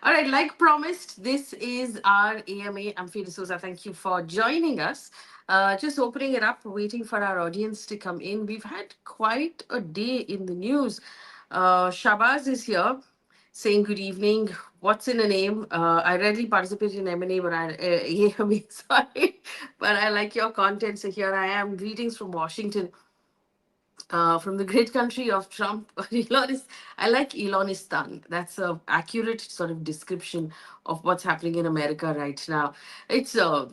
All right, like promised, this is our AMA. I'm Faye D'Souza. Thank you for joining us. Just opening it up, waiting for our audience to come in. We've had quite a day in the news. Shabazz is here saying good evening. What's in a name? I rarely participate in M&A, but AMA, sorry. But I like your content. So here I am. Greetings from Washington, from the great country of Trump. I like Elonistan. That's a accurate sort of description of what's happening in America right now. It's I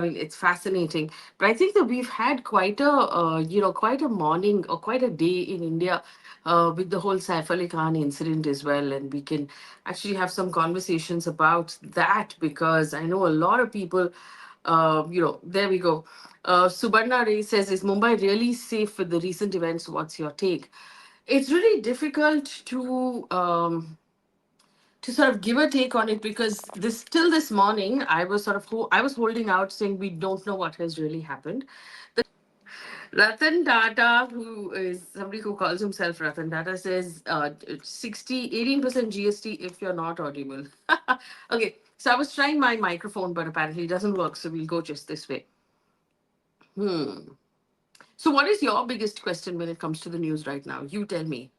mean, it's fascinating, but I think that we've had quite a quite a morning or quite a day in India with the whole Saif Ali Khan incident as well, and we can actually have some conversations about that because I know a lot of people. There we go. Subarna Ray says, "Is Mumbai really safe with the recent events? What's your take?" It's really difficult to sort of give a take on it because this till this morning I was sort of I was holding out saying we don't know what has really happened. Ratan Tata, who is somebody who calls himself Ratan Tata, says 18% GST if you're not audible. Okay, so I was trying my microphone, but apparently it doesn't work, so we'll go just this way. Hmm. So, what is your biggest question when it comes to the news right now? You tell me.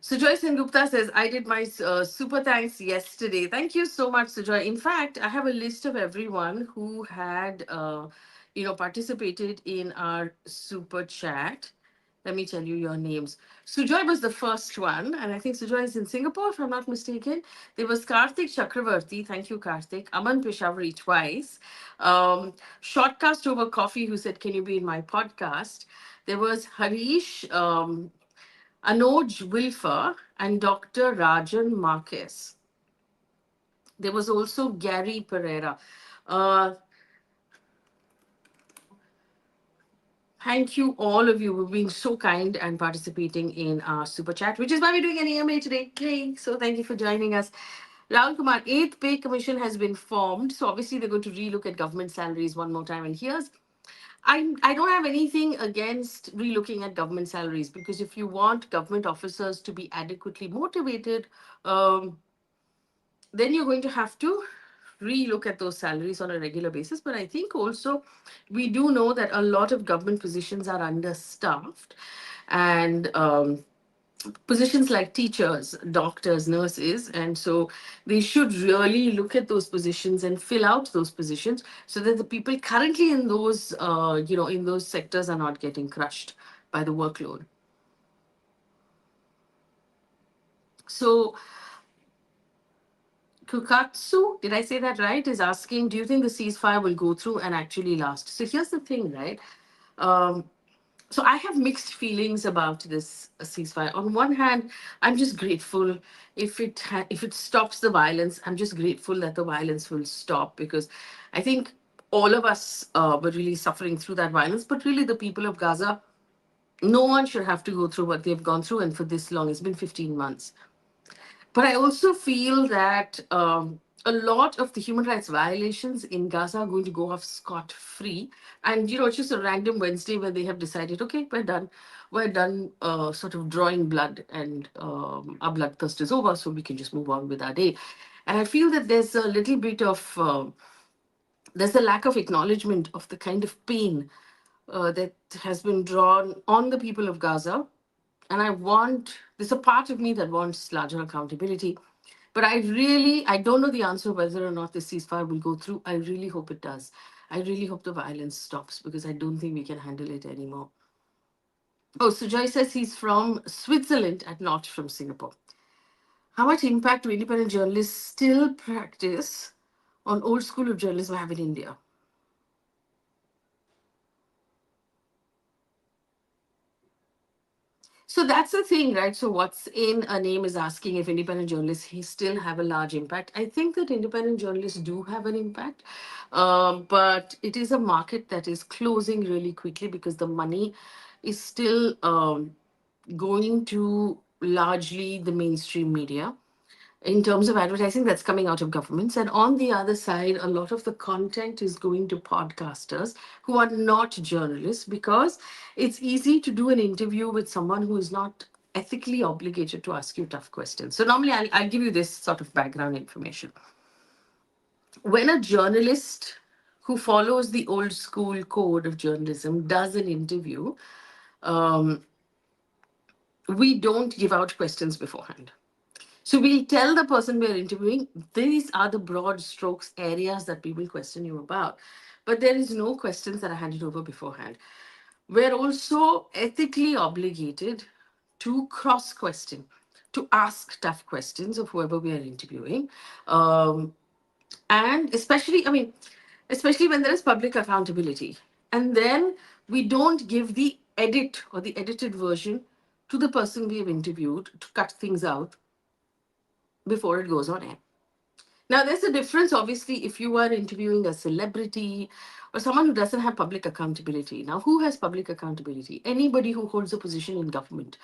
Sujoy Sengupta says, I did my super thanks yesterday. Thank you so much, Sujoy. In fact, I have a list of everyone who had, participated in our super chat. Let me tell you your names. Sujoy was the first one, and I think Sujoy is in Singapore, if I'm not mistaken. There was Karthik Chakravarti. Thank you, Karthik. Aman Peshawari twice. Shortcast over coffee, who said, can you be in my podcast? There was Harish. Anoj Wilfer and Dr. Rajan Marquez. There was also Gary Pereira. Uh, Thank you, all of you, for being so kind and participating in our super chat, which is why we're doing an EMA today. Yay! So thank you for joining us. Rahul Kumar, 8th Pay Commission has been formed. So obviously they're going to relook at government salaries one more time. And here's I don't have anything against relooking at government salaries because if you want government officers to be adequately motivated, um, then you're going to have to relook at those salaries on a regular basis. But I think also we do know that a lot of government positions are understaffed, and positions like teachers, doctors, nurses, and so they should really look at those positions and fill out those positions so that the people currently in those in those sectors are not getting crushed by the workload. So Kukatsu, did I say that right, is asking, do you think the ceasefire will go through and actually last? So here's the thing, right? Um, so I have mixed feelings about this ceasefire. On one hand, I'm just grateful if it stops the violence. I'm just grateful that the violence will stop because I think all of us were really suffering through that violence. But really, the people of Gaza, no one should have to go through what they've gone through, and for this long. It's been 15 months. But I also feel that a lot of the human rights violations in Gaza are going to go off scot free. And, it's just a random Wednesday where they have decided, okay, we're done. We're done sort of drawing blood and our bloodthirst is over, so we can just move on with our day. And I feel that there's a little bit of, there's a lack of acknowledgement of the kind of pain that has been drawn on the people of Gaza. And there's a part of me that wants larger accountability. But I don't know the answer whether or not the ceasefire will go through. I really hope it does. I really hope the violence stops because I don't think we can handle it anymore. Oh, so Joy says he's from Switzerland and not from Singapore. How much impact do independent journalists still practice on old school of journalism have in India? So that's the thing, right? So what's in a name is asking if independent journalists still have a large impact. I think that independent journalists do have an impact, but it is a market that is closing really quickly because the money is still going to largely the mainstream media in terms of advertising that's coming out of governments. And on the other side, a lot of the content is going to podcasters who are not journalists because it's easy to do an interview with someone who is not ethically obligated to ask you tough questions. So normally I'll give you this sort of background information. When a journalist who follows the old school code of journalism does an interview, um, we don't give out questions beforehand. So we'll tell the person we're interviewing, these are the broad strokes areas that we will question you about. But there is no questions that are handed over beforehand. We're also ethically obligated to cross question, to ask tough questions of whoever we are interviewing. Um, and especially, I mean, especially when there is public accountability. And then we don't give the edit or the edited version to the person we have interviewed to cut things out before it goes on air. Now, there's a difference, obviously, if you are interviewing a celebrity or someone who doesn't have public accountability. Now, who has public accountability? Anybody who holds a position in government,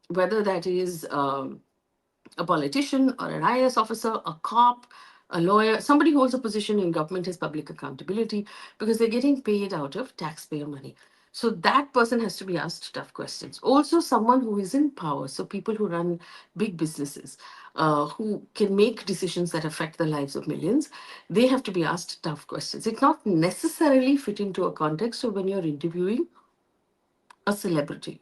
whether that is a politician or an IAS officer, a cop, a lawyer, somebody who holds a position in government has public accountability because they're getting paid out of taxpayer money. So that person has to be asked tough questions. Also, someone who is in power, so people who run big businesses, who can make decisions that affect the lives of millions, they have to be asked tough questions. It not necessarily fit into a context of when you're interviewing a celebrity.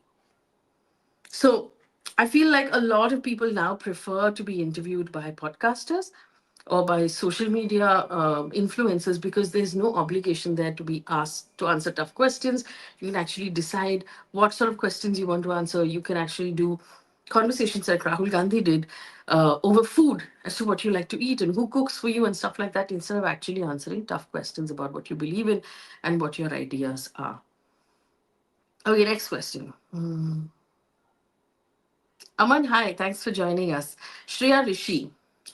So I feel like a lot of people now prefer to be interviewed by podcasters or by social media influencers because there's no obligation there to be asked to answer tough questions. You can actually decide what sort of questions you want to answer. You can actually do conversations like Rahul Gandhi did over food as to what you like to eat and who cooks for you and stuff like that instead of actually answering tough questions about what you believe in and what your ideas are. Okay, next question. Aman, hi, thanks for joining us. Shreya Rishi,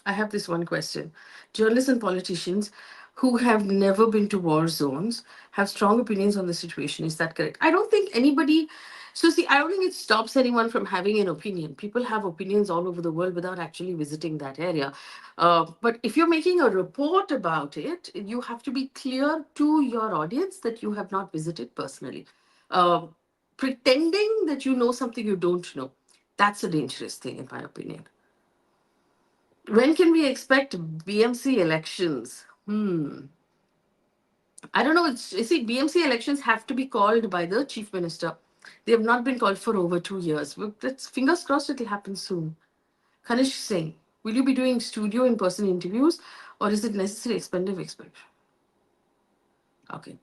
I have this one question. Journalists and politicians who have never been to war zones have strong opinions on the situation. Is that correct? I don't think anybody. So, see, I don't think it stops anyone from having an opinion. People have opinions all over the world without actually visiting that area. But if you're making a report about it, you have to be clear to your audience that you have not visited personally. Uh, Pretending that you know something you don't know, that's a dangerous thing, in my opinion. When can we expect BMC elections? I don't know. It's, you see, BMC elections have to be called by the chief minister. They have not been called for over 2 years. But let's fingers crossed it'll happen soon. Kanish Singh, will you be doing studio in-person interviews, or is it necessary expensive? Okay.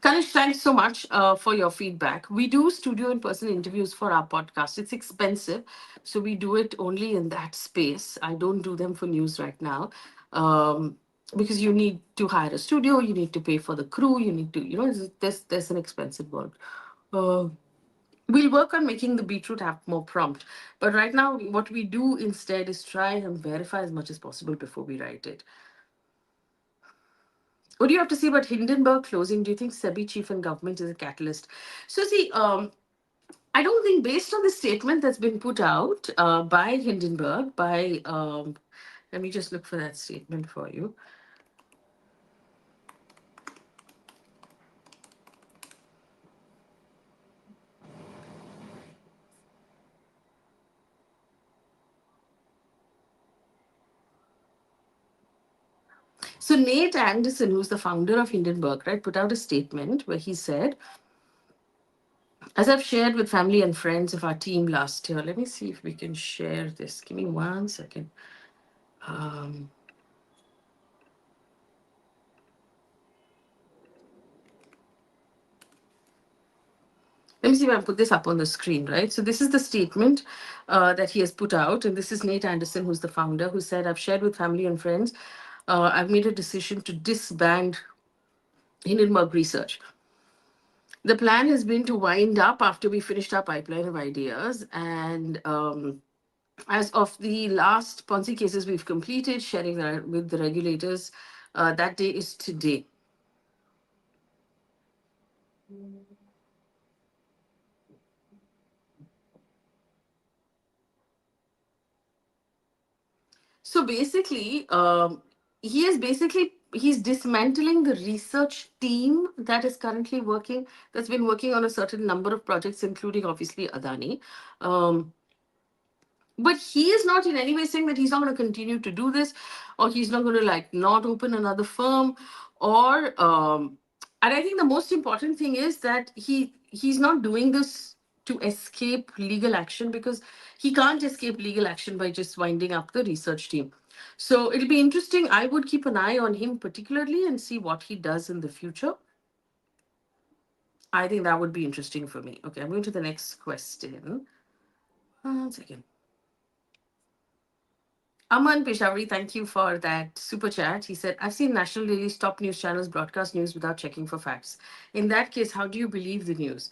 Kanish, thanks so much for your feedback. We do studio in person interviews for our podcast. It's expensive. So we do it only in that space. I don't do them for news right now because you need to hire a studio, you need to pay for the crew, you need to, there's an expense involved. Uh, we'll work on making the Beetroot app more prompt. But right now, what we do instead is try and verify as much as possible before we write it. What do you have to say about Hindenburg closing? Do you think SEBI chief and government is a catalyst? So, see, I don't think, based on the statement that's been put out by Hindenburg, let me just look for that statement for you. So, Nate Anderson, who's the founder of Hindenburg, right, put out a statement where he said, as I've shared with family and friends of our team last year, let me see if we can share this. Give me 1 second. Um, Let me see if I can put this up on the screen, right? So this is the statement that he has put out. And this is Nate Anderson, who's the founder, who said, I've shared with family and friends, I've made a decision to disband Hindenburg Research. The plan has been to wind up after we finished our pipeline of ideas. And as of the last Ponzi cases we've completed, sharing that with the regulators, that day is today. So basically, he's dismantling the research team that is currently working, that's been working on a certain number of projects, including obviously Adani. Um, But he is not in any way saying that he's not going to continue to do this, or he's not going to like not open another firm, or and I think the most important thing is that he's not doing this to escape legal action, because he can't escape legal action by just winding up the research team. So it'll be interesting. I would keep an eye on him particularly and see what he does in the future. I think that would be interesting for me. Okay, I'm going to the next question. One second. Aman Peshawari, thank you for that super chat. He said, I've seen national daily top news channels broadcast news without checking for facts. In that case, how do you believe the news?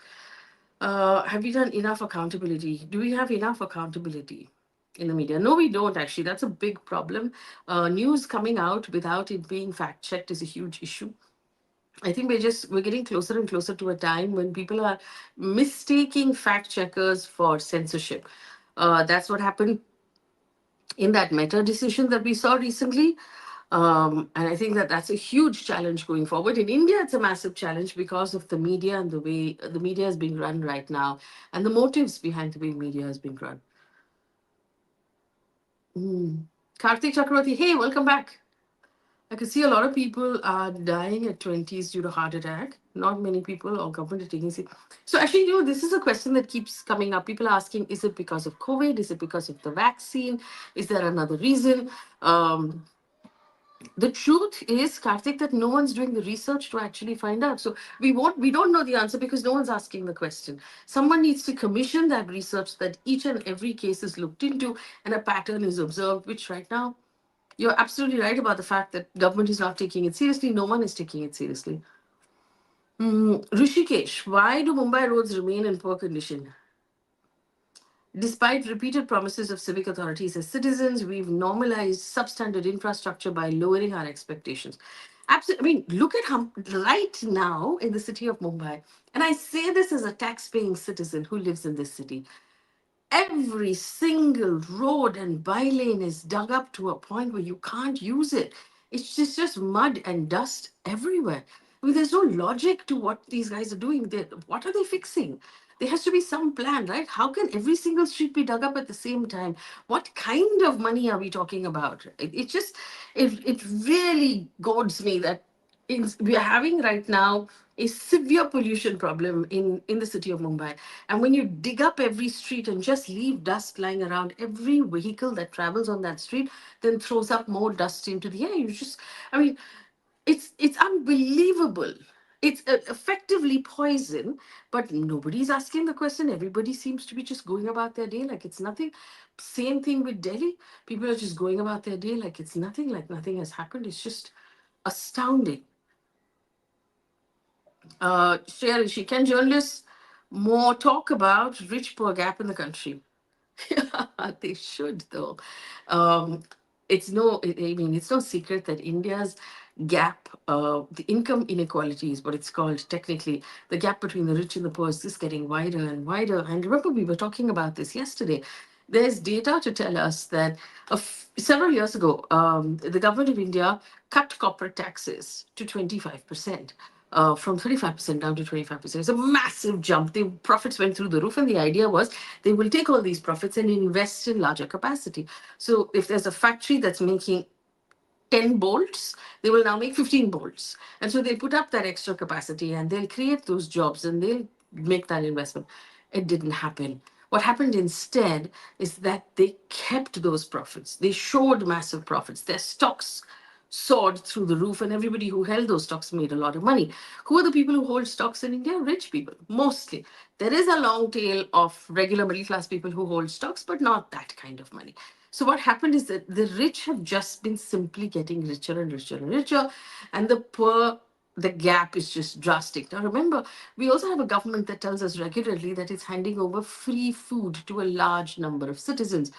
Have we done enough accountability? Do we have enough accountability in the media? No, we don't actually. That's a big problem. News coming out without it being fact checked is a huge issue. I think we're getting closer and closer to a time when people are mistaking fact checkers for censorship. That's what happened in that meta decision that we saw recently. And I think that that's a huge challenge going forward. In India, it's a massive challenge because of the media and the way the media is being run right now, and the motives behind the way media is being run. Karthik Chakravarti, hey, welcome back. I can see a lot of people are dying at 20s due to heart attack. Not many people or government are taking it. So actually, this is a question that keeps coming up. People are asking, is it because of COVID? Is it because of the vaccine? Is there another reason? The truth is, Karthik, that no one's doing the research to actually find out. So we don't know the answer because no one's asking the question. Someone needs to commission that research, that each and every case is looked into and a pattern is observed, which right now you're absolutely right about the fact that government is not taking it seriously. No one is taking it seriously. Rishikesh, why do Mumbai roads remain in poor condition? Despite repeated promises of civic authorities as citizens, we've normalized substandard infrastructure by lowering our expectations. Absolutely. I mean, look at how right now in the city of Mumbai, and I say this as a tax-paying citizen who lives in this city, every single road and bylane is dug up to a point where you can't use it. It's just mud and dust everywhere. I mean, there's no logic to what these guys are doing. What are they fixing? There has to be some plan, right? How can every single street be dug up at the same time? What kind of money are we talking about? It really goads me that we are having right now a severe pollution problem in the city of Mumbai. And when you dig up every street and just leave dust lying around, every vehicle that travels on that street then throws up more dust into the air. I mean, it's unbelievable. It's effectively poison, but nobody's asking the question. Everybody seems to be just going about their day like it's nothing. Same thing with Delhi. People are just going about their day like nothing has happened. It's just astounding. Share Rishi, can journalists more talk about rich poor gap in the country? Yeah, they should though. Um, I mean, it's no secret that India's gap, the income inequality is what it's called technically. The gap between the rich and the poor is just getting wider and wider. And remember, we were talking about this yesterday. There's data to tell us that several years ago, the government of India cut corporate taxes to 25%. From 35% down to 25%. It's a massive jump. The profits went through the roof, and the idea was they will take all these profits and invest in larger capacity. So if there's a factory that's making 10 bolts, they will now make 15 bolts. And so they'll put up that extra capacity and they'll create those jobs and they'll make that investment. It didn't happen. What happened instead is that they kept those profits. They showed massive profits. Their stocks soared through the roof, and everybody who held those stocks made a lot of money. Who are the people who hold stocks in India? Rich people, mostly. There is a long tail of regular middle class people who hold stocks, but not that kind of money. So what happened is that the rich have just been simply getting richer and richer and richer, and the poor, the gap is just drastic. Now remember, we also have a government that tells us regularly that it's handing over free food to a large number of citizens.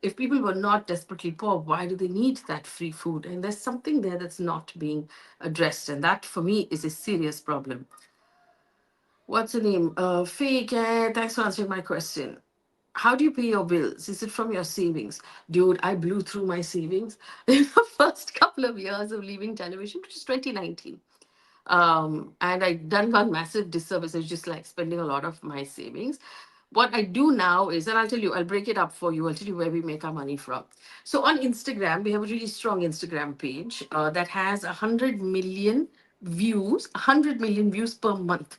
If people were not desperately poor, why do they need that free food? And there's something there that's not being addressed, and that for me is a serious problem. What's the name? Faye, thanks for answering my question. How do you pay your bills? Is it from your savings? Dude, I blew through my savings in the first couple of years of leaving television, which is 2019. And I done one massive disservice. I was just like spending a lot of my savings. what I do now is, and I'll tell you, I'll break it up for you. I'll tell you where we make our money from. So on Instagram, we have a really strong Instagram page that has 100 million views per month.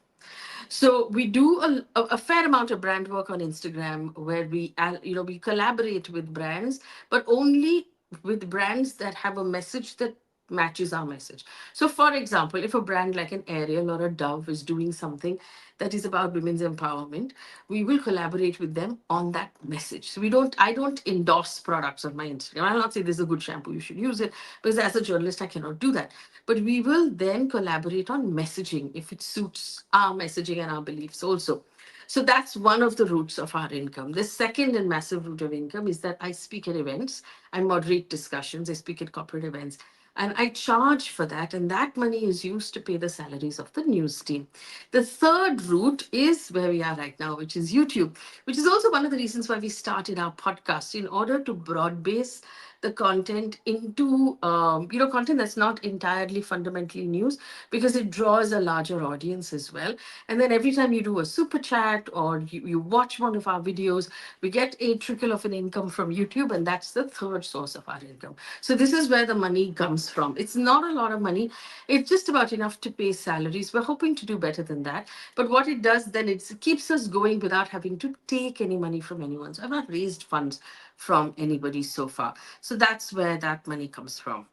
So we do a fair amount of brand work on Instagram where we collaborate with brands, but only with brands that have a message that matches our message. So for example, if a brand like an Ariel or a Dove is doing something that is about women's empowerment, we will collaborate with them on that message. So I don't endorse products on my Instagram. I'll not say this is a good shampoo, you should use it, because as a journalist, I cannot do that. But we will then collaborate on messaging if it suits our messaging and our beliefs also. So that's one of the roots of our income. The second and massive root of income is that I speak at events, I moderate discussions, I speak at corporate events, and I charge for that. And that money is used to pay the salaries of the news team. The third route is where we are right now, which is YouTube, which is also one of the reasons why we started our podcast, in order to broad base the content into content that's not entirely fundamentally news, because it draws a larger audience as well. And then every time you do a super chat or you watch one of our videos, we get a trickle of an income from YouTube, and that's the third source of our income. So this is where the money comes from. It's not a lot of money, it's just about enough to pay salaries. We're hoping to do better than that, but what it does then, it keeps us going without having to take any money from anyone. So I've not raised funds from anybody so far. So that's where that money comes from.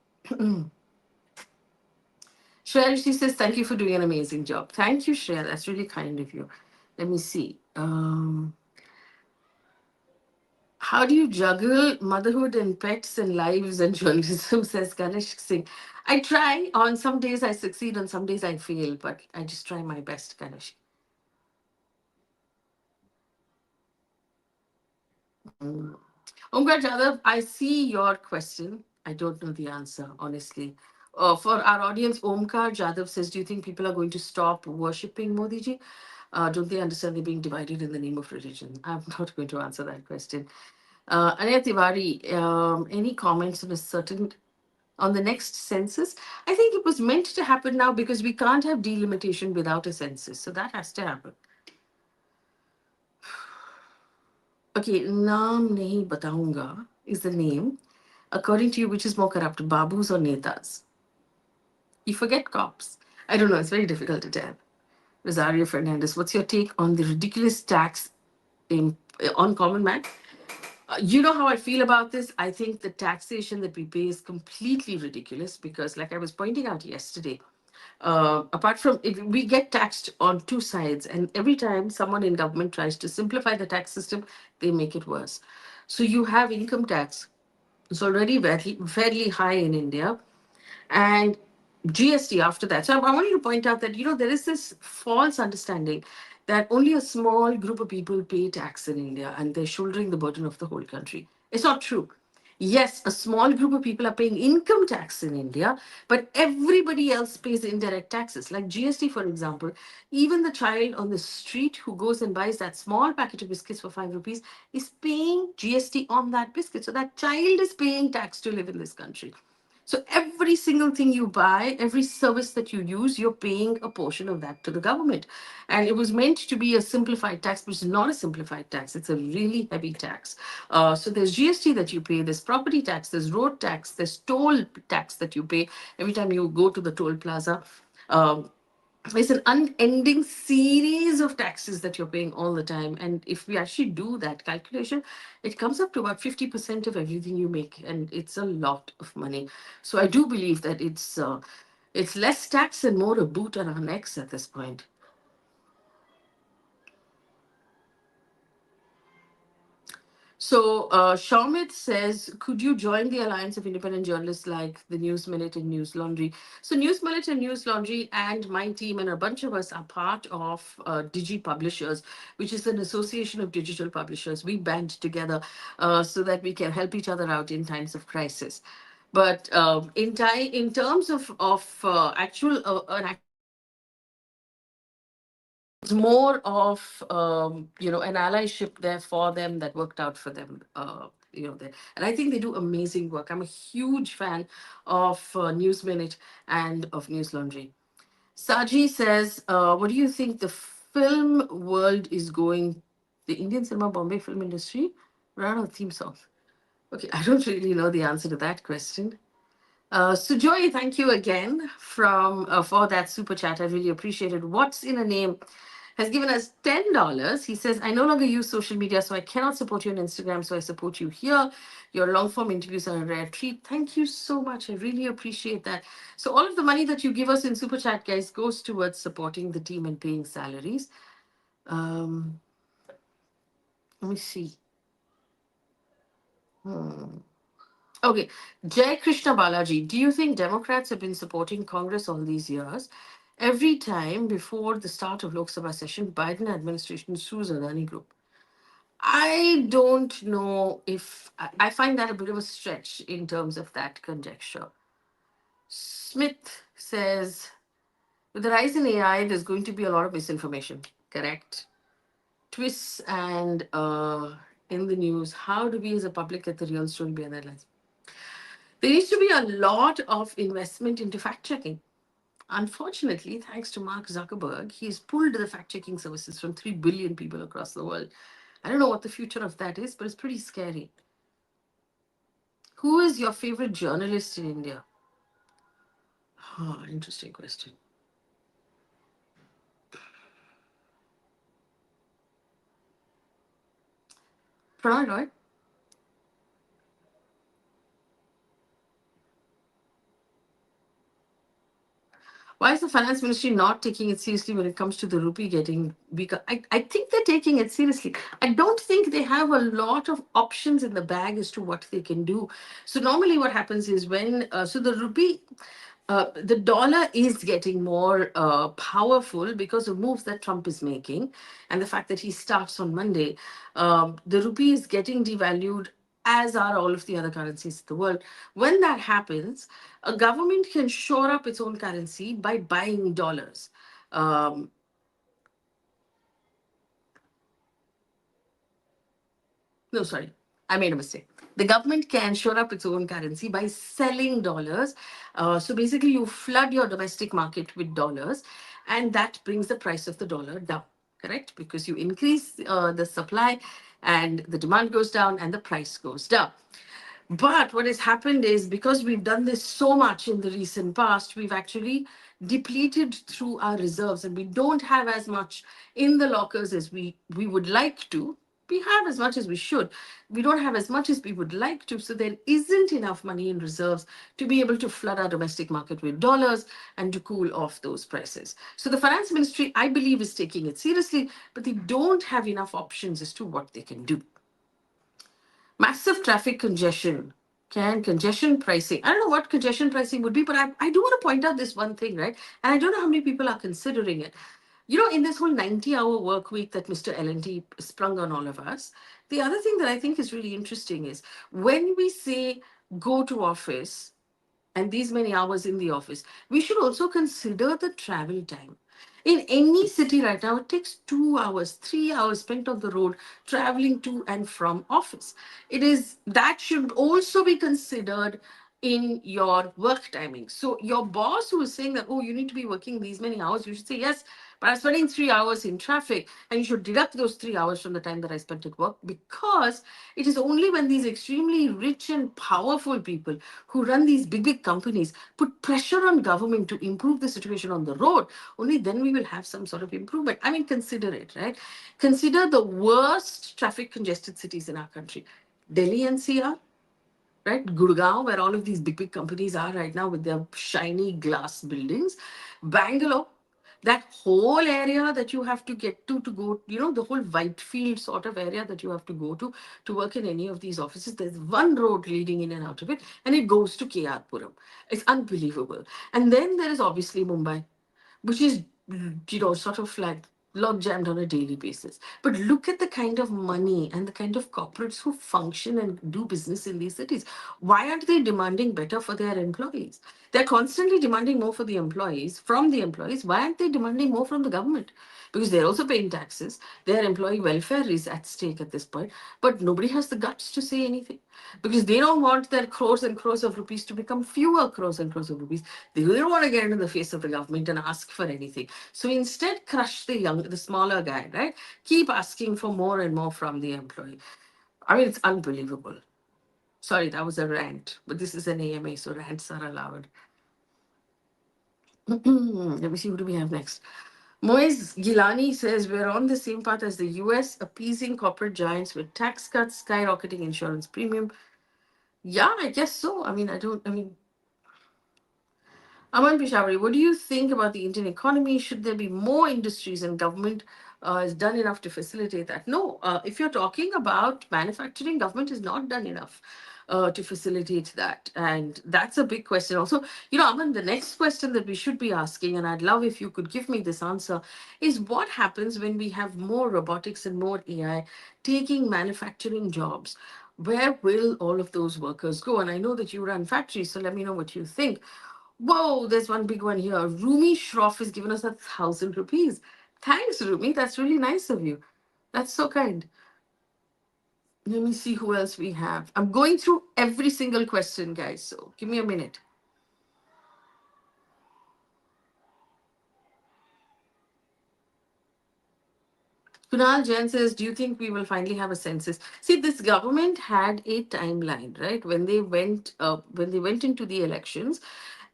Shreya, she says, thank you for doing an amazing job. Thank you, Shreya. That's really kind of you. Let me see. How do you juggle motherhood and pets and lives and journalism, says Ganesh Singh. I try. On some days I succeed, on some days I fail, but I just try my best, Ganesh. Mm. Omkar Jadhav, I see your question. I don't know the answer, honestly. For our audience, Omkar Jadhav says, do you think people are going to stop worshipping Modi ji? Don't they understand they're being divided in the name of religion? I'm not going to answer that question. Anaya Tiwari, any comments on a certain on the next census? I think it was meant to happen now because we can't have delimitation without a census. So that has to happen. Okay, naam nahi bataunga is the name. According to you, which is more corrupt, babus or netas? You forget cops. I don't know. It's very difficult to tell. Rosario Fernandez, what's your take on the ridiculous tax on common man? You know how I feel about this? I think the taxation that we pay is completely ridiculous because, like I was pointing out yesterday, apart from it, we get taxed on two sides, and every time someone in government tries to simplify the tax system, they make it worse. So you have income tax. It's already fairly high in India, and GST after that. So I wanted to point out that there is this false understanding that only a small group of people pay tax in India and they're shouldering the burden of the whole country. It's not true. Yes, a small group of people are paying income tax in India, but everybody else pays indirect taxes. Like GST, for example, even the child on the street who goes and buys that small packet of biscuits for 5 rupees is paying GST on that biscuit. So that child is paying tax to live in this country. So every single thing you buy, every service that you use, you're paying a portion of that to the government. And it was meant to be a simplified tax, but it's not a simplified tax. It's a really heavy tax. So there's GST that you pay, there's property tax, there's road tax, there's toll tax that you pay every time you go to the toll plaza. Um, it's an unending series of taxes that you're paying all the time. And if we actually do that calculation, it comes up to about 50% of everything you make. And it's a lot of money. So I do believe that it's less tax and more a boot on our necks at this point. So Shamit says, could you join the Alliance of Independent Journalists like the News Minute and News Laundry? So News Minute and News Laundry and my team and a bunch of us are part of Digi Publishers, which is an association of digital publishers. We band together so that we can help each other out in times of crisis. But in terms of actual an it's more of an allyship there for them that worked out for them. There. And I think they do amazing work. I'm a huge fan of News Minute and of News Laundry. Saji says, what do you think the film world is going The Indian cinema Bombay film industry ran a theme song. Okay, I don't really know the answer to that question. Sujoy, thank you again from for that super chat. I really appreciate it. What's in a name has given us $10. He says, I no longer use social media, so I cannot support you on Instagram, so I support you here. Your long form interviews are a rare treat. Thank you so much. I really appreciate that. So, all of the money that you give us in super chat, guys, goes towards supporting the team and paying salaries. Um, Let me see. Hmm. Okay, Jay Krishna Balaji, do you think Democrats have been supporting Congress all these years? Every time before the start of Lok Sabha session, Biden administration sues Adani Group. I don't know if I find that a bit of a stretch in terms of that conjecture. Smith says, with the rise in AI, there's going to be a lot of misinformation. Correct. Twists and in the news. How do we as a public get the real story behind the headlines? There needs to be a lot of investment into fact checking. Unfortunately, thanks to Mark Zuckerberg, he's pulled the fact checking services from 3 billion people across the world. I don't know what the future of that is, but it's pretty scary. Who is your favorite journalist in India? Oh, interesting question. Pranay Roy? Why is the finance ministry not taking it seriously when it comes to the rupee getting weaker? I think they're taking it seriously. I don't think they have a lot of options in the bag as to what they can do. So normally what happens is when, so the rupee, the dollar is getting more powerful because of moves that Trump is making, and the fact that he starts on Monday. The rupee is getting devalued, as are all of the other currencies in the world. When that happens, a government can shore up its own currency by buying dollars. Um, No, sorry, I made a mistake. The government can shore up its own currency by selling dollars. So basically, you flood your domestic market with dollars, and that brings the price of the dollar down, correct? Because you increase the supply, and the demand goes down, and the price goes down. But what has happened is because we've done this so much in the recent past, we've actually depleted through our reserves and we don't have as much in the lockers as we would like to. We have as much as we should. We don't have as much as we would like to. So there isn't enough money in reserves to be able to flood our domestic market with dollars and to cool off those prices. So the finance ministry, I believe, is taking it seriously, but they don't have enough options as to what they can do. Massive traffic congestion. Can congestion pricing? I don't know what congestion pricing would be, but I do want to point out this one thing, right? And I don't know how many people are considering it. You know, in this whole 90-hour work week that Mr. L&T sprung on all of us, the other thing that I think is really interesting is when we say go to office, and these many hours in the office, we should also consider the travel time. In any city right now, it takes 2 hours, 3 hours spent on the road traveling to and from office. It is that should also be considered in your work timing. So your boss who is saying that, oh, you need to be working these many hours, you should say, yes, but I'm spending 3 hours in traffic, and you should deduct those 3 hours from the time that I spent at work, because it is only when these extremely rich and powerful people who run these big companies put pressure on government to improve the situation on the road, only then we will have some sort of improvement. I mean, consider it, right? Consider the worst traffic congested cities in our country. Delhi NCR, right? Gurgaon, where all of these big companies are right now with their shiny glass buildings. Bangalore, that whole area that you have to get to go, you know, the whole Whitefield sort of area that you have to work in any of these offices. There's one road leading in and out of it, and it goes to KR Puram. It's unbelievable. And then there is obviously Mumbai, which is, you know, sort of like log jammed on a daily basis. But look at the kind of money and the kind of corporates who function and do business in these cities. Why aren't they demanding better for their employees? They're constantly demanding more for the employees, from the employees. Why aren't they demanding more from the government? Because they're also paying taxes. Their employee welfare is at stake at this point, but nobody has the guts to say anything. because they don't want their crores and crores of rupees to become fewer crores and crores of rupees. They don't want to get into the face of the government and ask for anything. So instead, crush the smaller guy, right? Keep asking for more and more from the employee. I mean, it's unbelievable. Sorry, that was a rant, but this is an AMA, so rants are allowed. Let me see, who do we have next? Moise Gilani says we're on the same path as the US, appeasing corporate giants with tax cuts, skyrocketing insurance premium. Yeah, I guess so. I mean, Aman Peshawari, what do you think about the Indian economy? Should there be more industries and government has done enough to facilitate that? No, if you're talking about manufacturing, government has not done enough to facilitate that. And that's a big question. Also, Aman, the next question that we should be asking, and I'd love if you could give me this answer, is what happens when we have more robotics and more AI taking manufacturing jobs? Where will all of those workers go? And I know that you run factories, so let me know what you think. Whoa, there's one big one here. Rumi Shroff has given us 1,000 rupees. Thanks, Rumi. That's really nice of you. That's so kind. Let me see who else we have. I'm going through every single question, guys. So give me a minute. Kunal Jain says, do you think we will finally have a census? See, this government had a timeline, right? When they went into the elections,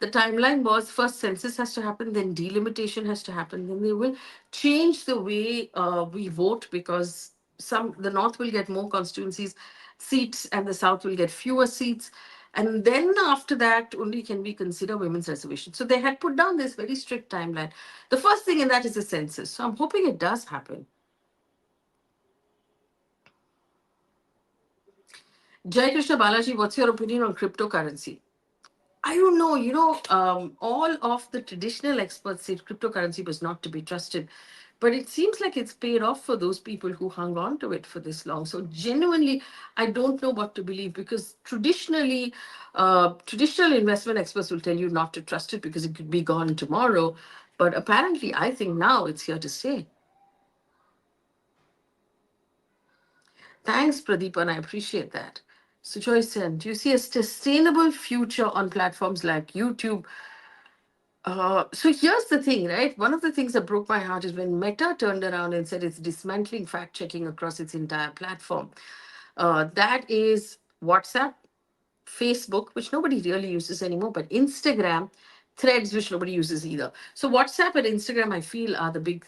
the timeline was first census has to happen, then delimitation has to happen, then they will change the way we vote because the north will get more constituencies seats and the south will get fewer seats. And then after that, only can we consider women's reservation. So they had put down this very strict timeline. The first thing in that is the census. So I'm hoping it does happen. Jai Krishna Balaji, what's your opinion on cryptocurrency? I don't know. All of the traditional experts said cryptocurrency was not to be trusted. But it seems like it's paid off for those people who hung on to it for this long. So genuinely, I don't know what to believe because traditionally, traditional investment experts will tell you not to trust it because it could be gone tomorrow. But apparently, I think now it's here to stay. Thanks, Pradeepan. I appreciate that. So, Joyce, do you see a sustainable future on platforms like YouTube? So here's the thing, right? One of the things that broke my heart is when Meta turned around and said it's dismantling fact checking across its entire platform. That is WhatsApp, Facebook, which nobody really uses anymore, but Instagram, Threads, which nobody uses either. So WhatsApp and Instagram, I feel, are the big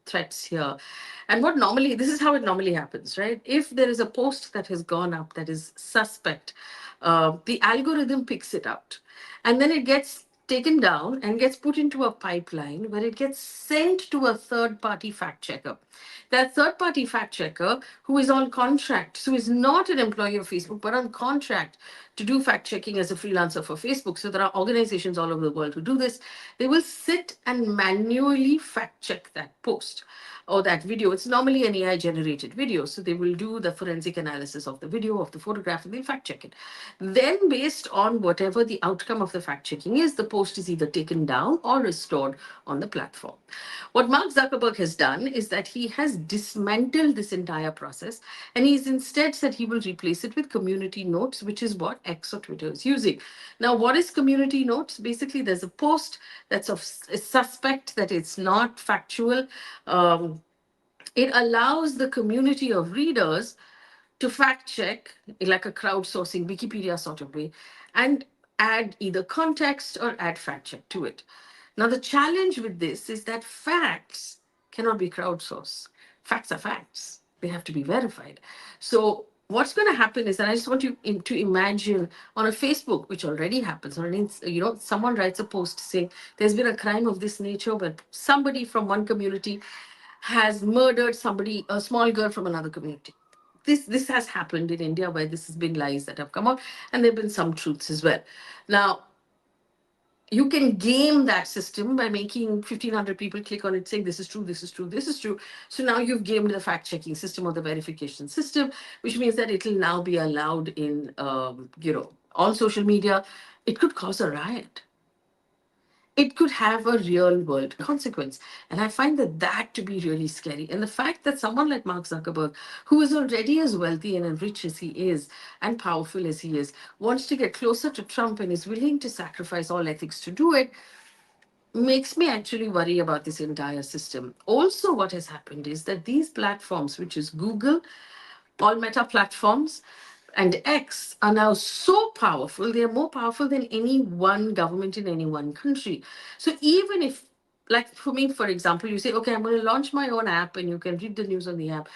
threats here. And this is how it normally happens, right? If there is a post that has gone up that is suspect, the algorithm picks it out. And then it gets taken down and gets put into a pipeline where it gets sent to a third party fact checker. That third party fact checker, who is on contract, so is not an employee of Facebook, but on contract to do fact checking as a freelancer for Facebook. So there are organizations all over the world who do this. They will sit and manually fact check that post or that video. It's normally an AI generated video. So they will do the forensic analysis of the video, of the photograph, and they fact check it. Then, based on whatever the outcome of the fact checking is, the post is either taken down or restored on the platform. What Mark Zuckerberg has done is that he has dismantled this entire process and he's instead said he will replace it with community notes, which is what X or Twitter is using. Now, what is community notes? Basically, there's a post that's of a suspect that it's not factual. It allows the community of readers to fact check, like a crowdsourcing Wikipedia sort of way, and add either context or add fact check to it. Now, the challenge with this is that facts cannot be crowdsourced. Facts are facts, they have to be verified. So, what's going to happen is, and I just want you to imagine on a Facebook, which already happens, or someone writes a post saying there's been a crime of this nature, but somebody from one community has murdered somebody, a small girl from another community. This has happened in India where this has been lies that have come out, and there have been some truths as well. Now, you can game that system by making 1,500 people click on it saying this is true, this is true, this is true. So now you've gamed the fact checking system or the verification system, which means that it will now be allowed in, on social media. It could cause a riot. it could have a real world consequence. And I find that to be really scary. And the fact that someone like Mark Zuckerberg, who is already as wealthy and rich as he is and powerful as he is, wants to get closer to Trump and is willing to sacrifice all ethics to do it, makes me actually worry about this entire system. Also, what has happened is that these platforms, which is Google, all meta platforms, and X, are now so powerful. They are more powerful than any one government in any one country. So even if, like for me, for example, you say, okay, I'm going to launch my own app and you can read the news on the app.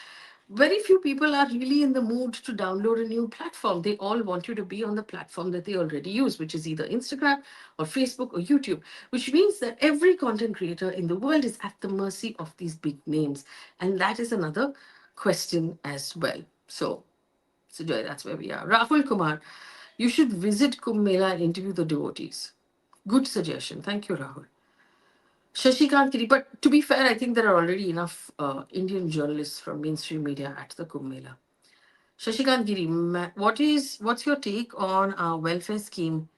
Very few people are really in the mood to download a new platform. They all want you to be on the platform that they already use, which is either Instagram or Facebook or YouTube, which means that every content creator in the world is at the mercy of these big names. And that is another question as well. So Joy, that's where we are. Rahul Kumar, you should visit Kumbh Mela and interview the devotees. Good suggestion. Thank you, Rahul. Shashikant Kiri, but to be fair, I think there are already enough Indian journalists from mainstream media at the Kumbh Mela. Shashikant Giri, what's your take on our welfare scheme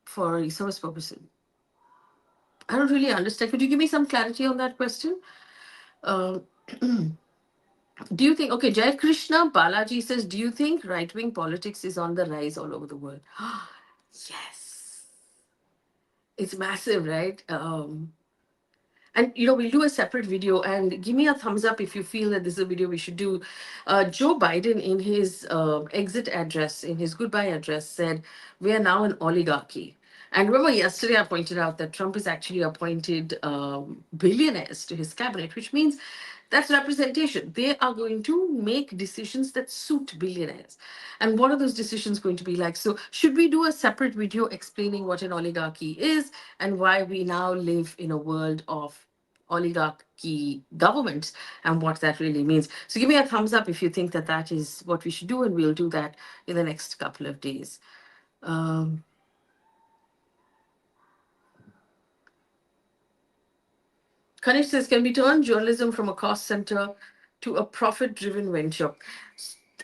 for resource purposes? I don't really understand. Could you give me some clarity on that question? Uh, do you think, okay, Jai Krishna Balaji says, do you think right wing politics is on the rise all over the world? Yes, it's massive, right? And we'll do a separate video, and give me a thumbs up if you feel that this is a video we should do. Joe Biden, in his exit address, in his goodbye address, said, we are now an oligarchy. And remember, yesterday I pointed out that Trump has actually appointed billionaires to his cabinet, which means that's representation. They are going to make decisions that suit billionaires. And what are those decisions going to be like? So, should we do a separate video explaining what an oligarchy is and why we now live in a world of oligarchy governments and what that really means? So, give me a thumbs up if you think that that is what we should do, and we'll do that in the next couple of days. Um, Kanish says, can we turn journalism from a cost center to a profit driven venture?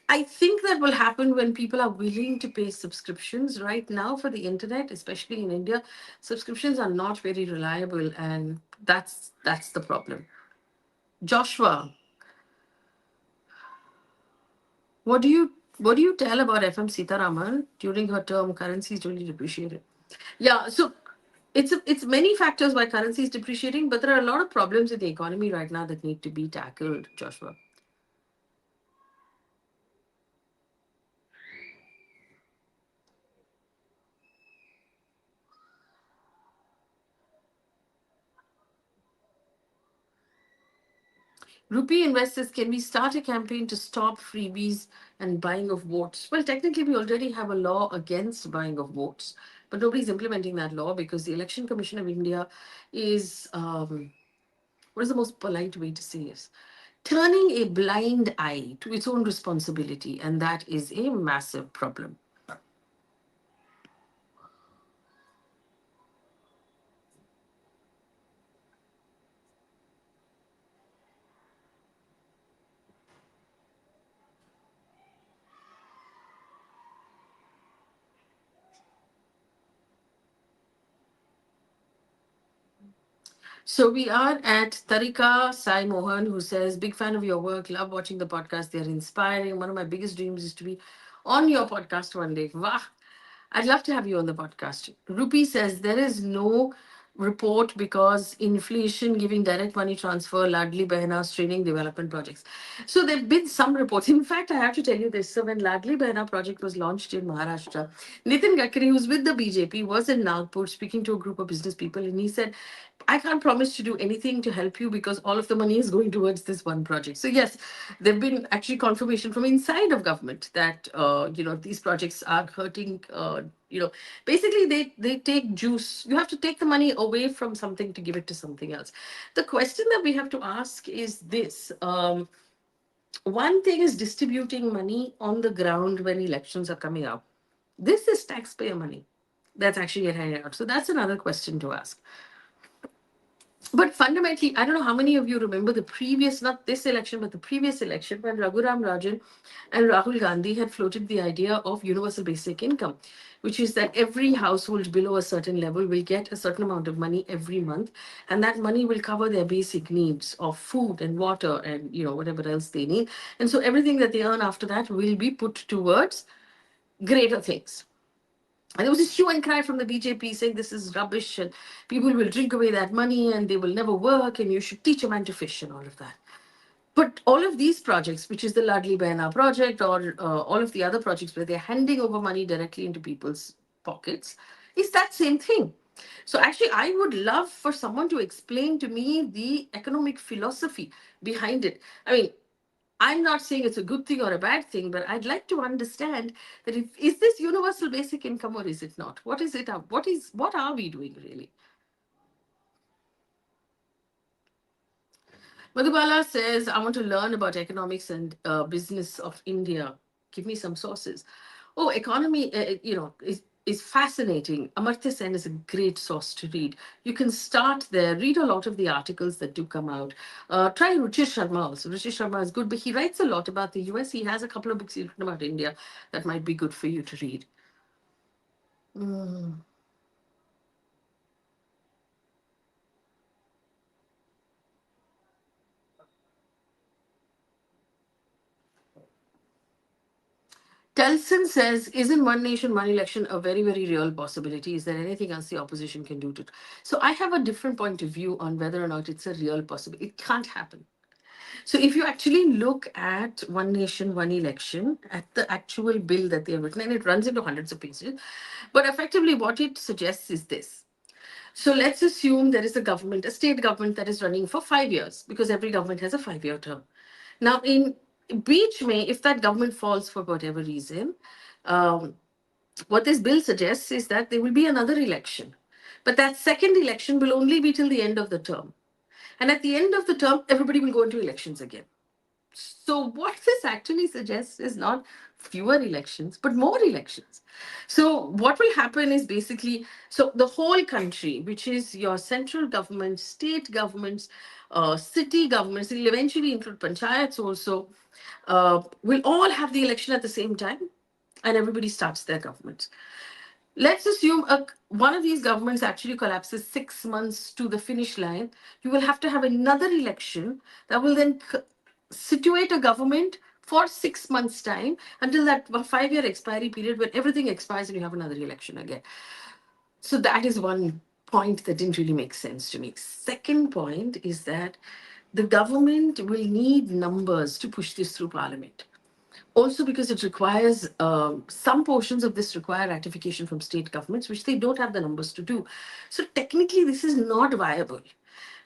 I think that will happen when people are willing to pay subscriptions. Right now, for the internet, especially in India, subscriptions are not very reliable, and that's the problem. Joshua, what do you tell about FM Sitaraman during her term? Currency is really depreciated. Yeah, so it's many factors why currency is depreciating, but there are a lot of problems in the economy right now that need to be tackled, Joshua. Rupee investors, can we start a campaign to stop freebies and buying of votes? Well, technically, we already have a law against buying of votes, but nobody's implementing that law because the Election Commission of India is, what is the most polite way to say this? Turning a blind eye to its own responsibility, and that is a massive problem. So we are at Tarika Sai Mohan, who says, big fan of your work, love watching the podcast. They're inspiring. One of my biggest dreams is to be on your podcast one day. Wow. I'd love to have you on the podcast. Rupee says there is no report because inflation giving direct money transfer, Ladli Behna's training development projects. So there have been some reports. In fact, I have to tell you this. So when Ladli Behna project was launched in Maharashtra, Nitin Gadkari, who's with the BJP, was in Nagpur speaking to a group of business people, and he said, I can't promise to do anything to help you because all of the money is going towards this one project. So yes, there've been actually confirmation from inside of government that these projects are hurting. Basically they take juice. You have to take the money away from something to give it to something else. The question that we have to ask is this: one thing is distributing money on the ground when elections are coming up. This is taxpayer money that's actually getting handed out. So that's another question to ask. But fundamentally, I don't know how many of you remember the previous, not this election, but the previous election when Raghuram Rajan and Rahul Gandhi had floated the idea of universal basic income, which is that every household below a certain level will get a certain amount of money every month, and that money will cover their basic needs of food and water and whatever else they need. And so everything that they earn after that will be put towards greater things. And there was this hue and cry from the BJP saying this is rubbish and people will drink away that money and they will never work and you should teach a man to fish and all of that. But all of these projects, which is the Ladli Behna project or all of the other projects where they're handing over money directly into people's pockets, is that same thing. So actually, I would love for someone to explain to me the economic philosophy behind it. I mean, I'm not saying it's a good thing or a bad thing, but I'd like to understand that if is this universal basic income or is it not? What is it? What are we doing really? Madhubala says, I want to learn about economics and business of India. Give me some sources. Oh, economy, is fascinating. Amartya Sen is a great source to read. You can start there, read a lot of the articles that do come out. Try Ruchir Sharma also. Ruchir Sharma is good, but he writes a lot about the US. He has a couple of books written about India that might be good for you to read. Mm. Telson says, isn't one nation, one election a very, very real possibility? Is there anything else the opposition can do to? So I have a different point of view on whether or not it's a real possibility. It can't happen. So if you actually look at one nation, one election, at the actual bill that they have written, and it runs into hundreds of pages, but effectively what it suggests is this. So let's assume there is a government, a state government that is running for 5 years, because every government has a 5 year term. Now, in Beach May, if that government falls for whatever reason, um, what this bill suggests is that there will be another election. But that second election will only be till the end of the term. And at the end of the term, everybody will go into elections again. So what this actually suggests is not fewer elections, but more elections. So what will happen is basically, so the whole country, which is your central government, state governments, city governments, it will eventually include panchayats also, will all have the election at the same time, and everybody starts their government. Let's assume one of these governments actually collapses 6 months to the finish line. You will have to have another election that will then situate a government for 6 months' time until that 5 year expiry period when everything expires and you have another election again. So that is one point that didn't really make sense to me. Second point is that the government will need numbers to push this through parliament. Also, because it requires some portions of this require ratification from state governments, which they don't have the numbers to do. So technically, this is not viable.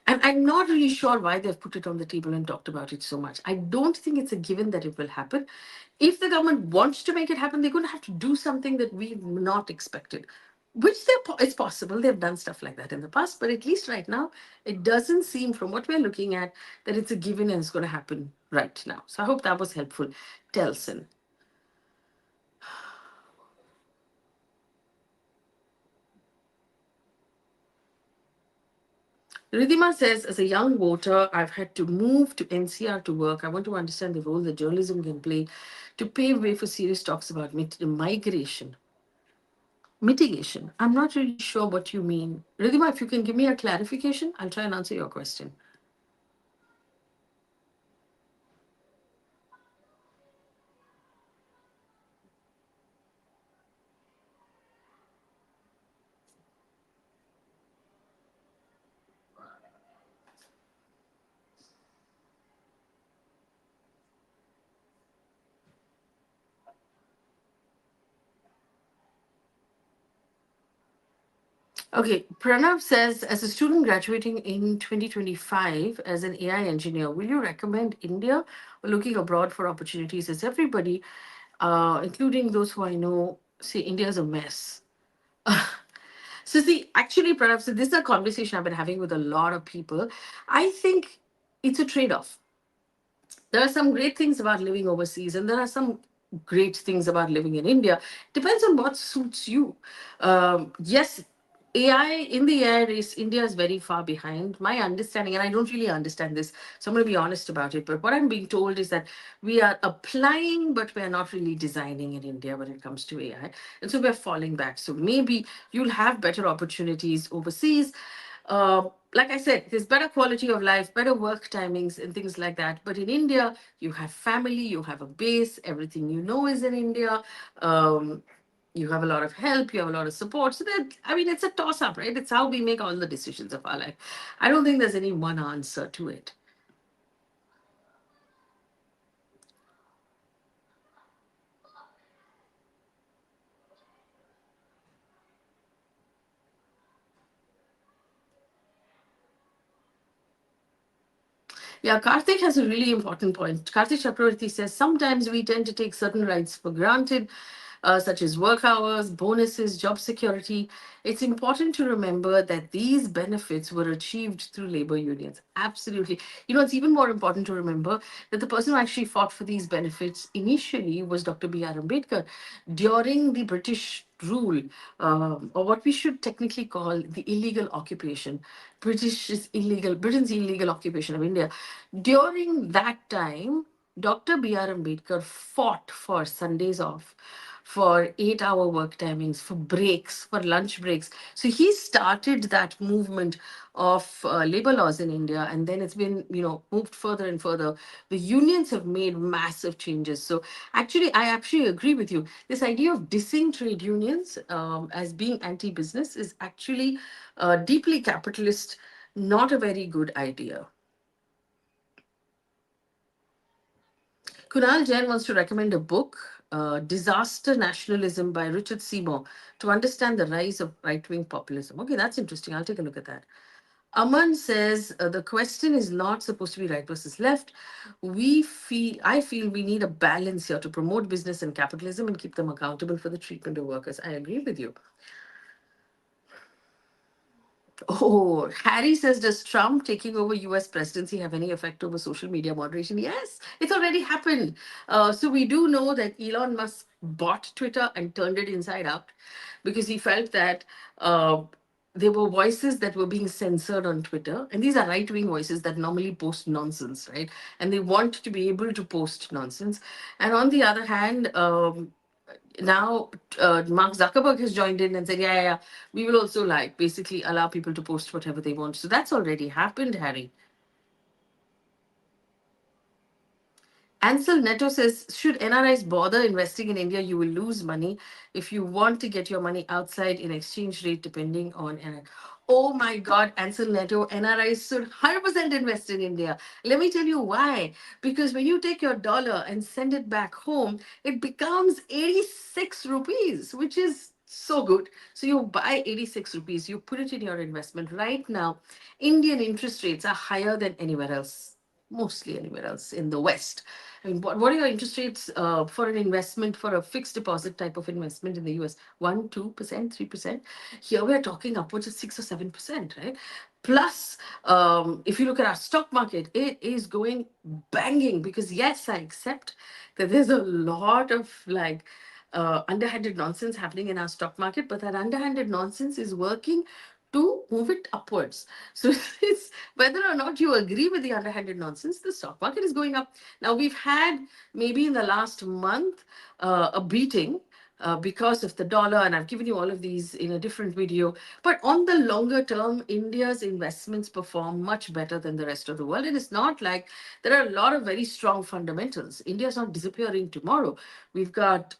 And I'm not really sure why they've put it on the table and talked about it so much. I don't think it's a given that it will happen. If the government wants to make it happen, they're going to have to do something that we've not expected, which it's possible. They've done stuff like that in the past, but at least right now, it doesn't seem from what we're looking at that it's a given and it's going to happen right now. So I hope that was helpful. Telson. Ridhima says, as a young voter, I've had to move to NCR to work. I want to understand the role that journalism can play to pave way for serious talks about migration. Mitigation. I'm not really sure what you mean. Ridhima, if you can give me a clarification, I'll try and answer your question. Okay, Pranav says, as a student graduating in 2025 as an AI engineer, will you recommend India or looking abroad for opportunities? As everybody, including those who I know, say India is a mess. So see, actually, Pranav, so this is a conversation I've been having with a lot of people. I think it's a trade-off. There are some great things about living overseas, and there are some great things about living in India. Depends on what suits you. Yes, AI in the air race, India is very far behind. My understanding, and I don't really understand this, so I'm going to be honest about it. But what I'm being told is that we are applying, but we're not really designing in India when it comes to AI. And so we're falling back. So maybe you'll have better opportunities overseas. Like I said, there's better quality of life, better work timings, and things like that. But in India, you have family, you have a base, everything you know is in India. Um, you have a lot of help, you have a lot of support. So that, I mean, it's a toss up, right? It's how we make all the decisions of our life. I don't think there's any one answer to it. Yeah, Karthik has a really important point. Karthik Chakravarti says sometimes we tend to take certain rights for granted, such as work hours, bonuses, job security. It's important to remember that these benefits were achieved through labor unions. Absolutely. You know, it's even more important to remember that the person who actually fought for these benefits initially was Dr. B.R. Ambedkar during the British rule, or what we should technically call the illegal occupation, Britain's illegal occupation of India. During that time, Dr. B.R. Ambedkar fought for Sundays off, for 8 hour work timings, for breaks, for lunch breaks. So he started that movement of labor laws in India, and then it's been, moved further and further. The unions have made massive changes. So actually, I actually agree with you. This idea of dissing trade unions as being anti-business is actually deeply capitalist, not a very good idea. Kunal Jain wants to recommend a book, Disaster Nationalism by Richard Seymour, to understand the rise of right wing populism. Okay, that's interesting. I'll take a look at that. Aman says the question is not supposed to be right versus left. I feel we need a balance here to promote business and capitalism and keep them accountable for the treatment of workers. I agree with you. Oh, Harry says, does Trump taking over US presidency have any effect over social media moderation? Yes, it's already happened. So we do know that Elon Musk bought Twitter and turned it inside out because he felt that there were voices that were being censored on Twitter. And these are right wing voices that normally post nonsense, right? And they want to be able to post nonsense. And on the other hand, now Mark Zuckerberg has joined in and said, yeah, yeah, yeah, we will also like basically allow people to post whatever they want. So that's already happened, Harry. Ansel Neto says, should NRIs bother investing in India? You will lose money if you want to get your money outside in exchange rate, depending on NRI. Oh my God, Ansel Neto, NRIs should 100% invest in India. Let me tell you why. Because when you take your dollar and send it back home, it becomes 86 rupees, which is so good. So you buy 86 rupees, you put it in your investment. Right now, Indian interest rates are higher than anywhere else, mostly anywhere else in the West. I mean, what are your interest rates for an investment, for a fixed deposit type of investment in the US? 1, 2%, 3%. Here we're talking upwards of 6 or 7%, right? Plus, if you look at our stock market, it is going banging because, yes, I accept that there's a lot of like underhanded nonsense happening in our stock market, but that underhanded nonsense is working to move it upwards. So it's whether or not you agree with the underhanded nonsense, the stock market is going up. Now, we've had maybe in the last month a beating because of the dollar, and I've given you all of these in a different video. But on the longer term, India's investments perform much better than the rest of the world. And it's not like there are a lot of very strong fundamentals. India's not disappearing tomorrow. We've got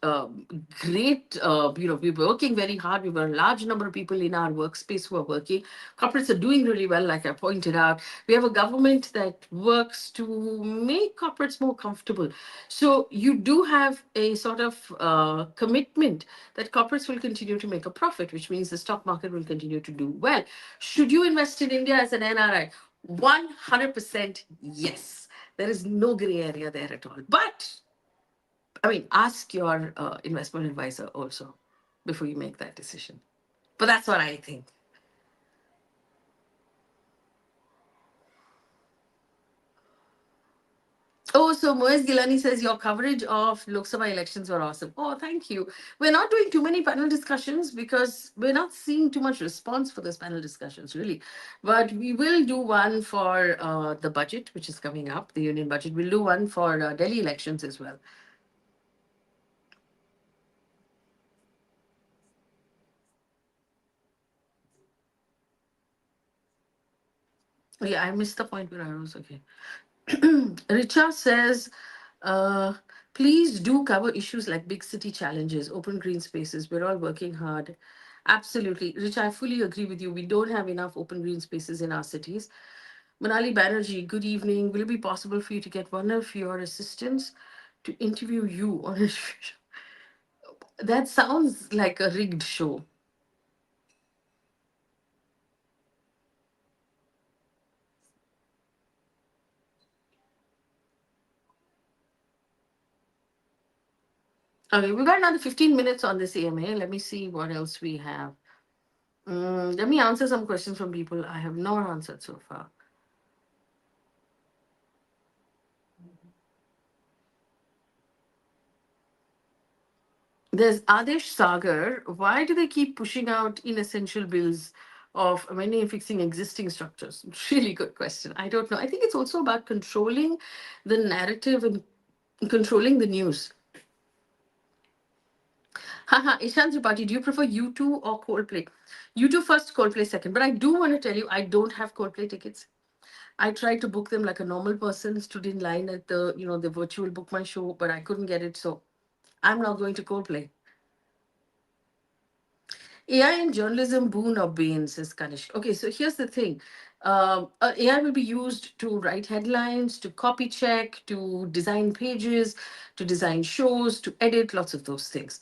great, we're working very hard. We've got a large number of people in our workspace who are working. Corporates are doing really well, like I pointed out. We have a government that works to make corporates more comfortable. So you do have a sort of commitment that corporates will continue to make a profit, which means the stock market will continue to do well. Should you invest in India as an NRI? 100% yes. There is no gray area there at all. But I mean, ask your investment advisor also before you make that decision. But that's what I think. Oh, so Moez Gilani says your coverage of Lok Sabha elections were awesome. Oh, thank you. We're not doing too many panel discussions because we're not seeing too much response for those panel discussions, really. But we will do one for the budget, which is coming up, the union budget. We'll do one for Delhi elections as well. Oh, yeah, I missed the point where I was. Okay. Richa says, uh, please do cover issues like big city challenges, open green spaces. We're all working hard. Absolutely. Richa, I fully agree with you. We don't have enough open green spaces in our cities. Manali Banerjee, good evening. Will it be possible for you to get one of your assistants to interview you on a show? That sounds like a rigged show. Okay, we've got another 15 minutes on this AMA. Let me see what else we have. Let me answer some questions from people I have not answered so far. There's Adesh Sagar. Why do they keep pushing out inessential bills of amending and fixing existing structures? Really good question. I don't know. I think it's also about controlling the narrative and controlling the news. Haha, Ishan Tripathi, do you prefer U2 or Coldplay? U2 first, Coldplay second. But I do want to tell you, I don't have Coldplay tickets. I tried to book them like a normal person, stood in line at the virtual book my show, but I couldn't get it. So I'm not going to Coldplay. AI in journalism, boon or bane, says Kanish. Okay, so here's the thing. AI will be used to write headlines, to copy check, to design pages, to design shows, to edit, lots of those things.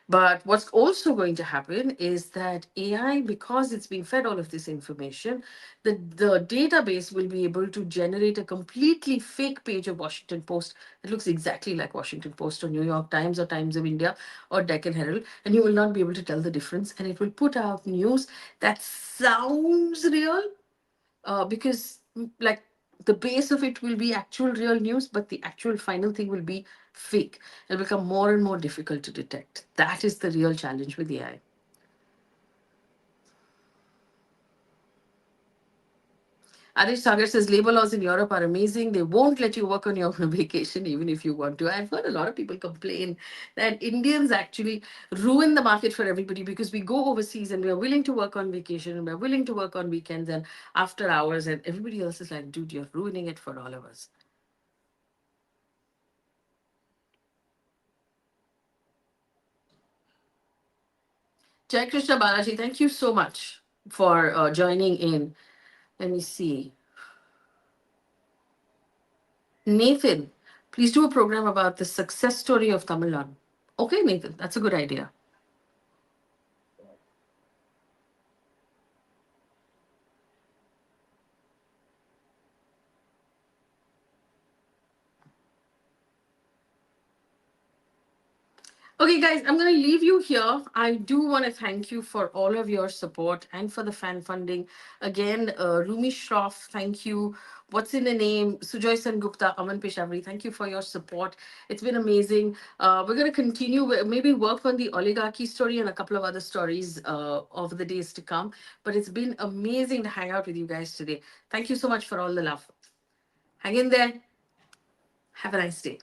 But what's also going to happen is that AI, because it's being fed all of this information, the database will be able to generate a completely fake page of Washington Post that looks exactly like Washington Post or New York Times or Times of India or Deccan Herald, and you will not be able to tell the difference. And it will put out news that sounds real because, like, the base of it will be actual real news, but the actual final thing will be fake. It'll become more and more difficult to detect. That is the real challenge with AI. Adish Sagar says labor laws in Europe are amazing. They won't let you work on your own vacation even if you want to. I've heard a lot of people complain that Indians actually ruin the market for everybody because we go overseas and we're willing to work on vacation and we're willing to work on weekends and after hours, and everybody else is like, dude, you're ruining it for all of us. Jai Krishna Balaji, thank you so much for joining in. Let me see. Nathan, please do a program about the success story of Tamil Nadu. Okay, Nathan, that's a good idea. Okay, guys, I'm going to leave you here. I do want to thank you for all of your support and for the fan funding. Again, Rumi Shroff, thank you. What's in the name? Sujoy Sen Gupta, Aman Peshawari, thank you for your support. It's been amazing. We're going to continue, maybe work on the oligarchy story and a couple of other stories over the days to come. But it's been amazing to hang out with you guys today. Thank you so much for all the love. Hang in there. Have a nice day.